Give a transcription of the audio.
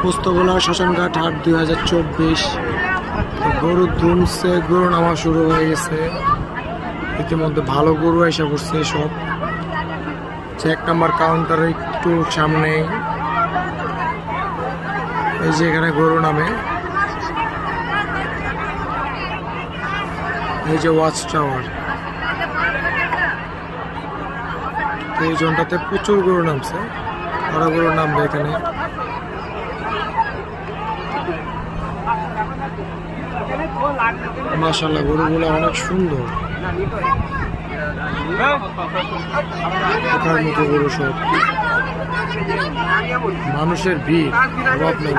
পোস্তগোলা শ্মশানঘাট হাট 2024। গরু ধুমছে, গরু নামা শুরু হয়ে গেছে। ইতিমধ্যে ভালো গরু এসে পড়ছে সব। 1 নম্বর কাউন্টারে একটু সামনে এই যে এখানে গরু নামে। এই যে ওয়াচ টাওয়ার, এই জোনটাতে প্রচুর গরু নামছে, আরো গরু নামবে এখানে। মাশাআল্লাহ গরুগুলো অনেক সুন্দর, দেখার মতো গরু সব। মানুষের ভিড় অভাব নেই।